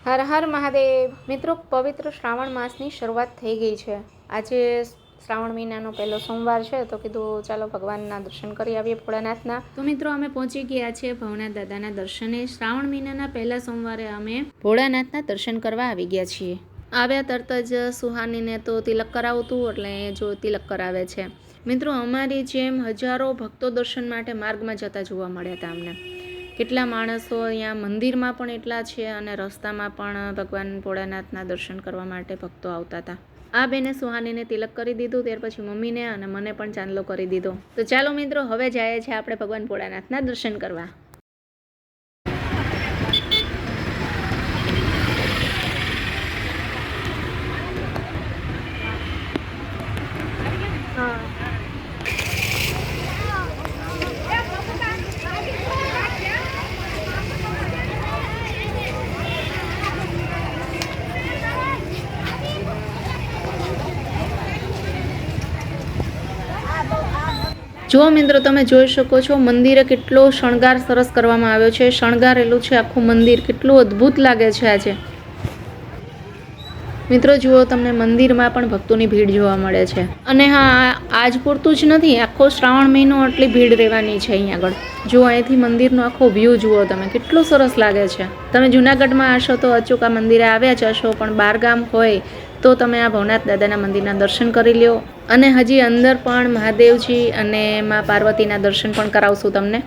હર હર મહાદેવ મિત્રો, પવિત્ર શ્રાવણ માસની શરૂઆત થઈ ગઈ છે। આજે શ્રાવણ મહિનાનો પહેલો સોમવાર છે, તો કીધું ચાલો ભગવાનના દર્શન કરી આવીએ ભોળાનાથના। તો મિત્રો અમે પહોંચી ગયા છીએ ભવનાથ દાદાના દર્શને। શ્રાવણ મહિનાના પહેલા સોમવારે અમે ભોળાનાથના દર્શન કરવા આવી ગયા છીએ। આવ્યા તરત જ સુહાનીને તો તિલક કરાવતું, એટલે જો તિલક કરાવે છે। મિત્રો, અમારી જેમ હજારો ભક્તો દર્શન માટે માર્ગમાં જતા જોવા મળ્યા હતા અમને। કેટલા માણસો અહીંયા મંદિરમાં પણ એટલા છે અને રસ્તામાં પણ ભગવાન ભોળાનાથના દર્શન કરવા માટે ભક્તો આવતા હતા। આ બેને સુહાનીને તિલક કરી દીધું, ત્યાર પછી મમ્મીને અને મને પણ ચાંદલો કરી દીધો। તો ચાલો મિત્રો, હવે જઈએ છીએ આપણે ભગવાન ભોળાનાથના દર્શન કરવા। જો મિત્રો, તમે જોઈ શકો છો મંદિરે કેટલો શણગાર સરસ કરવામાં આવ્યો છે। શણગારેલું છે આખું મંદિર, કેટલું અદ્ભુત લાગે છે આજે। મિત્રો જુઓ, તમને મંદિરમાં પણ ભક્તોની ભીડ જોવા મળે છે। અને હા, આજ પૂરતું જ નથી, આખો શ્રાવણ મહિનો આટલી ભીડ રહેવાની છે અહીંયા આગળ। જો અહીંથી મંદિરનો આખો વ્યૂ જુઓ તમે, કેટલું સરસ લાગે છે। તમે જુનાગઢમાં હશો તો અચૂક આ મંદિરે આવ્યા જ હશો, પણ બહારગામ હોય તો તમે આ ભવનાથ દાદાના મંદિરના દર્શન કરી લ્યો। અને હજી અંદર પણ મહાદેવજી અને મા પાર્વતીના દર્શન પણ કરાવશું તમને।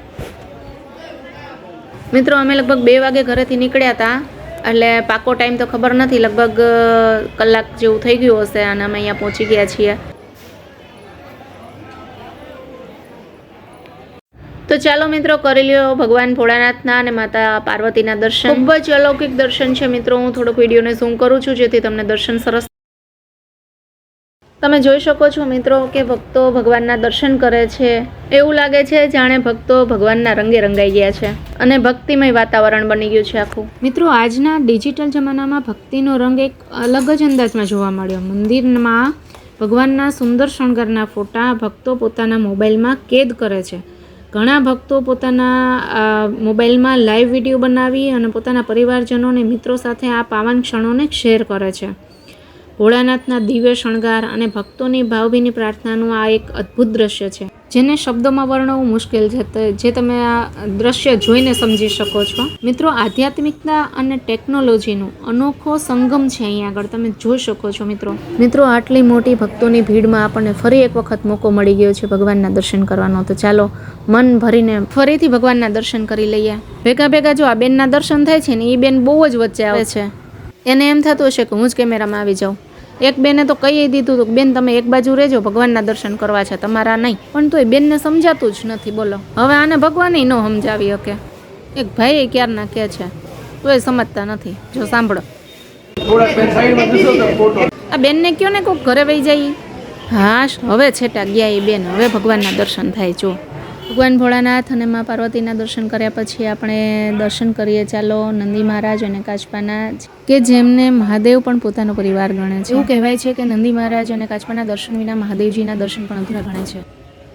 મિત્રો, અમે લગભગ 2 વાગે ઘરેથી નીકળ્યા હતા, એટલે પાકો ટાઈમ તો ખબર નથી, લગભગ કલાક જેવું થઈ ગયું હશે અને અમે અહીંયા પહોંચી ગયા છીએ। તો ચાલો મિત્રો, કરી લ્યો ભગવાન ભોળાનાથના અને માતા પાર્વતીના દર્શન। ખૂબ જ અલૌકિક દર્શન છે મિત્રો। હું થોડોક વિડીયોને ઝૂમ કરું છું જેથી તમને દર્શન સરસ। તમે જોઈ શકો છો મિત્રો કે ભક્તો ભગવાનના દર્શન કરે છે। એવું લાગે છે જાણે ભક્તો ભગવાનના રંગે રંગાઈ ગયા છે અને ભક્તિમય વાતાવરણ બની ગયું છે આખું। મિત્રો, આજના ડિજિટલ જમાનામાં ભક્તિનો રંગ એક અલગ જ અંદાજમાં જોવા મળ્યો। મંદિરમાં ભગવાનના સુંદર શણગારના ફોટા ભક્તો પોતાના મોબાઈલમાં કેદ કરે છે। ઘણા ભક્તો પોતાના મોબાઈલમાં લાઈવ વિડીયો બનાવી અને પોતાના પરિવારજનોને મિત્રો સાથે આ પાવન ક્ષણોને શેર કરે છે। ભોળાનાથના દિવ્ય શણગાર અને ભક્તોની ભાવભીની પ્રાર્થનાનું આ એક અદ્ભુત દ્રશ્ય છે, જેને શબ્દોમાં વર્ણવવું મુશ્કેલ છે, જે તમે આ દ્રશ્ય જોઈને સમજી શકો છો। મિત્રો, આધ્યાત્મિકતા અને ટેકનોલોજીનું અનોખો સંગમ છે અહીંયા આગળ, તમે જોઈ શકો છો મિત્રો, આટલી મોટી ભક્તોની ભીડમાં આપણને ફરી એક વખત મોકો મળી ગયો છે ભગવાનના દર્શન કરવાનો। તો ચાલો મન ભરીને ફરીથી ભગવાનના દર્શન કરી લઈએ। ભેગા જો આ બેનના દર્શન થાય છે ને, એ બેન બહુ જ વચ્ચે આવે છે। એને એમ થતું હશે કે હું જ કેમેરામાં આવી જાઉં। એક બેને તો કહી દીધું હતું, બેન તમે એક બાજુ રહેજો, ભગવાનના દર્શન કરવા છે, તમારા નહીં। પણ તો એ બેનને સમજાતું જ નથી, બોલો હવે આને ભગવાન ન સમજાવી શકે। એક ભાઈ ક્યારના કહે છે તો એ સમજતા નથી। જો સાંભળો, આ બેનને કયો ને કોઈક ઘરે વહી જાય। હા, હવે છેટા ગયા એ બેન, હવે ભગવાનના દર્શન થાય। જો ભગવાન ભોળાનાથ અને મા પાર્વતીના દર્શન કર્યા પછી આપણે દર્શન કરીએ ચાલો નંદી મહારાજ અને કાચપાના, કે જેમને મહાદેવ પણ પોતાનો પરિવાર ગણે છે। એવું કહેવાય છે કે નંદી મહારાજ અને કાચપાના દર્શન વિના મહાદેવજીના દર્શન પણ અધૂરા ગણે છે।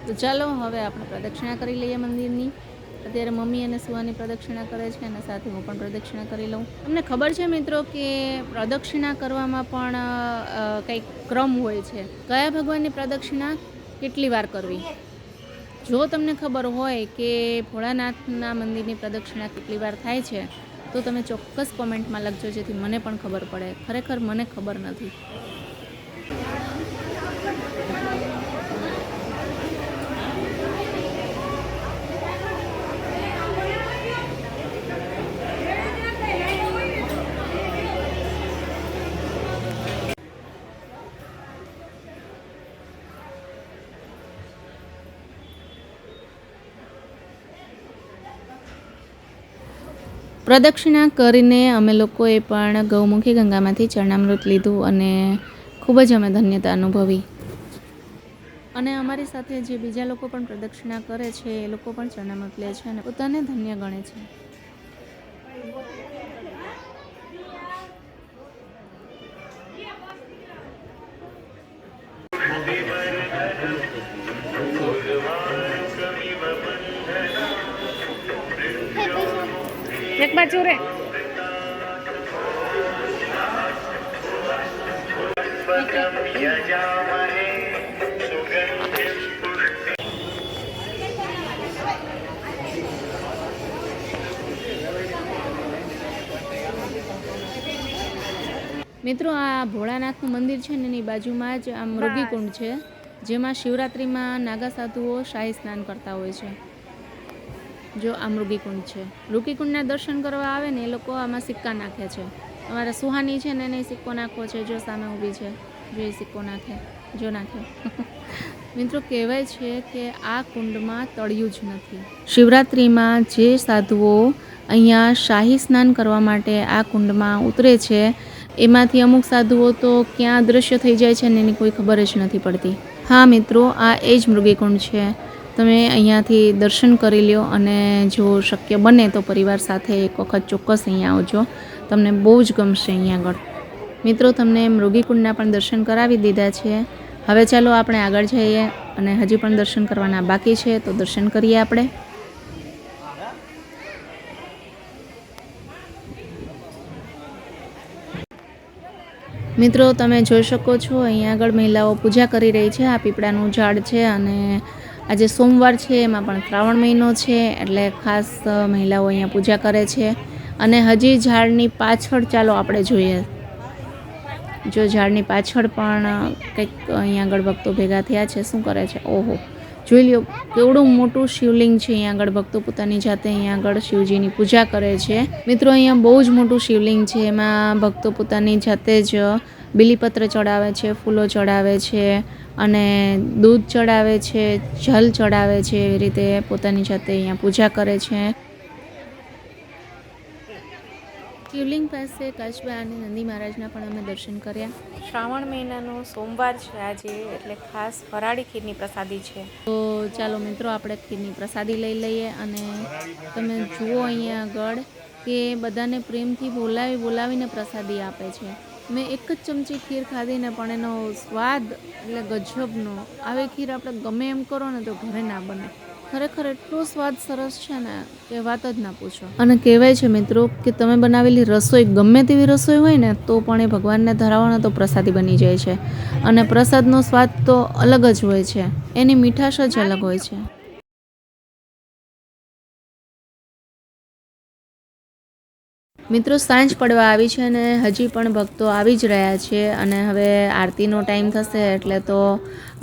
તો ચાલો હવે આપણે પ્રદક્ષિણા કરી લઈએ મંદિરની। અત્યારે મમ્મી અને સુવાની પ્રદક્ષિણા કરે છે અને સાથે હું પણ પ્રદક્ષિણા કરી લઉં। તમને ખબર છે મિત્રો કે પ્રદક્ષિણા કરવામાં પણ કંઈક ક્રમ હોય છે। કયા ભગવાનની પ્રદક્ષિણા કેટલી વાર કરવી, જો તમને ખબર હોય કે ભોળાનાથના મંદિરની પ્રદક્ષિણા કેટલી વાર થાય છે તો તમે ચોક્કસ કોમેન્ટમાં લખજો, જેથી મને પણ ખબર પડે। ખરેખર મને ખબર નથી। પ્રદક્ષિણા કરીને અમે લોકોએ પણ ગૌમુખી ગંગામાંથી ચરણામૃત લીધું અને ખૂબ જ અમે ધન્યતા અનુભવી। અને અમારી સાથે જે બીજા લોકો પણ પ્રદક્ષિણા કરે છે એ લોકો પણ ચરણામૃત લે છે અને પોતાને ધન્ય ગણે છે। એક બાજુ રે મિત્રો આ ભોળાનાથનું મંદિર છે ને એની બાજુમાં જ આ મૃગીકુંડ છે, જેમાં શિવરાત્રિમાં નાગા સાધુઓ શાહી સ્નાન કરતા હોય છે. જો આ મૃગીકુંડ છે. મૃગીકુંડના દર્શન કરવા આવે ને એ લોકો આમાં સિક્કા નાખે છે. અમારા સુહાની છે ને એને સિક્કો નાખવો છે. જો સામે ઊભી છે, જો એ સિક્કો નાખે, જો નાખ્યો. મિત્રો કહેવાય છે કે આ કુંડમાં તળિયું જ નથી. શિવરાત્રિમાં જે સાધુઓ અહીંયા શાહી સ્નાન કરવા માટે આ કુંડમાં ઉતરે છે, એમાંથી અમુક સાધુઓ તો ક્યાં અદૃશ્ય થઈ જાય છે ને એની કોઈ ખબર જ નથી પડતી. હા મિત્રો, આ એ જ મૃગીકુંડ છે. તમે અહીંયાથી દર્શન કરી લ્યો અને જો શક્ય બને તો પરિવાર સાથે એક વખત ચોક્કસ અહીંયા આવજો. તમને બહુ જ ગમશે અહીંયા આગળ. મિત્રો, તમને મૃગીકુંડના પણ દર્શન કરાવી દીધા છે. હવે ચાલો આપણે આગળ જઈએ અને હજી પણ દર્શન કરવાના બાકી છે, તો દર્શન કરીએ આપણે. મિત્રો, તમે જોઈ શકો છો અહીંયા આગળ મહિલાઓ પૂજા કરી રહી છે. આ પીપળાનું ઝાડ છે અને આજે સોમવાર છે, એમાં પણ શ્રાવણ મહિનો છે, એટલે ખાસ મહિલાઓ અહીંયા પૂજા કરે છે. અને હજી ઝાડની પાછળ ચાલો આપણે જોઈએ. જો ઝાડની પાછળ પણ કંઈક અહીંયા આગળ ભક્તો ભેગા થયા છે. શું કરે છે? ઓહો, જોઈ લ્યો કેવડું મોટું શિવલિંગ છે. અહીંયા આગળ ભક્તો પોતાની જાતે અહીંયા આગળ શિવજીની પૂજા કરે છે. મિત્રો, અહીંયા બહુ જ મોટું શિવલિંગ છે. એમાં ભક્તો પોતાની જાતે જ બીલીપત્ર ચડાવે છે, ફૂલો ચડાવે છે અને દૂધ ચડાવે છે, જલ ચડાવે છે. એવી રીતે પોતાની જાતે અહીંયા પૂજા કરે છે. શિવલિંગ પાસે કાચબા અને નંદી મહારાજના પણ અમે દર્શન કર્યા. શ્રાવણ મહિનાનો સોમવાર છે આજે, એટલે ખાસ ફરાળી ખીરની પ્રસાદી છે. તો ચાલો મિત્રો, આપણે ખીરની પ્રસાદી લઈ લઈએ. અને તમે જુઓ અહીંયા આગળ કે બધાને પ્રેમથી બોલાવીને પ્રસાદી આપે છે. મેં એક જ ચમચી ખીર ખાધી ને પણ એનો સ્વાદ એટલે ગજબનો. આવી ખીર આપણે ગમે એમ કરો ને તો ઘરે ના બને. ખરેખર એટલો સ્વાદ સરસ છે ને કે વાત જ ના પૂછો. અને કહેવાય છે મિત્રો કે તમે બનાવેલી રસોઈ ગમે તેવી રસોઈ હોય ને તો પણ એ ભગવાનને ધરાવો તો પ્રસાદી બની જાય છે. અને પ્રસાદનો સ્વાદ તો અલગ જ હોય છે, એની મીઠાશ જ અલગ હોય છે. મિત્રો, સાંજ પડવા આવી છે અને હજી પણ ભક્તો આવી જ રહ્યા છે. અને હવે આરતીનો ટાઈમ થશે એટલે તો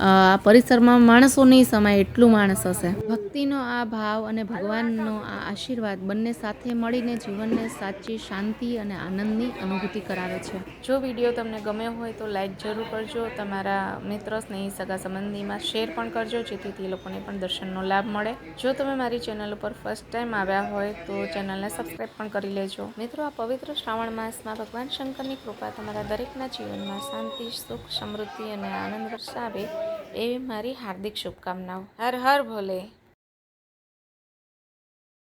આ પરિસરમાં માણસો નહીં સમાય એટલું માણસ હશે. ભક્તિનો આ ભાવ અને ભગવાનનો આ આશીર્વાદ બંને સાથે મળીને જીવનને સાચી શાંતિ અને આનંદની અનુભૂતિ કરાવે છે. જો વિડીયો તમને ગમ્યો હોય તો લાઈક જરૂર કરજો. તમારા મિત્ર, સ્નેહી, સગા સંબંધીમાં શેર પણ કરજો, જેથી તે લોકોને પણ દર્શનનો લાભ મળે. જો તમે મારી ચેનલ ઉપર ફર્સ્ટ ટાઈમ આવ્યા હોય તો ચેનલને સબસ્ક્રાઈબ પણ કરી લેજો. મિત્રો, આ પવિત્ર શ્રાવણ માસમાં ભગવાન શંકરની કૃપા તમારા દરેકના જીવનમાં શાંતિ, સુખ, સમૃદ્ધિ અને આનંદ વરસાવે એવી મારી હાર્દિક શુભકામનાઓ. હર હર ભોલે.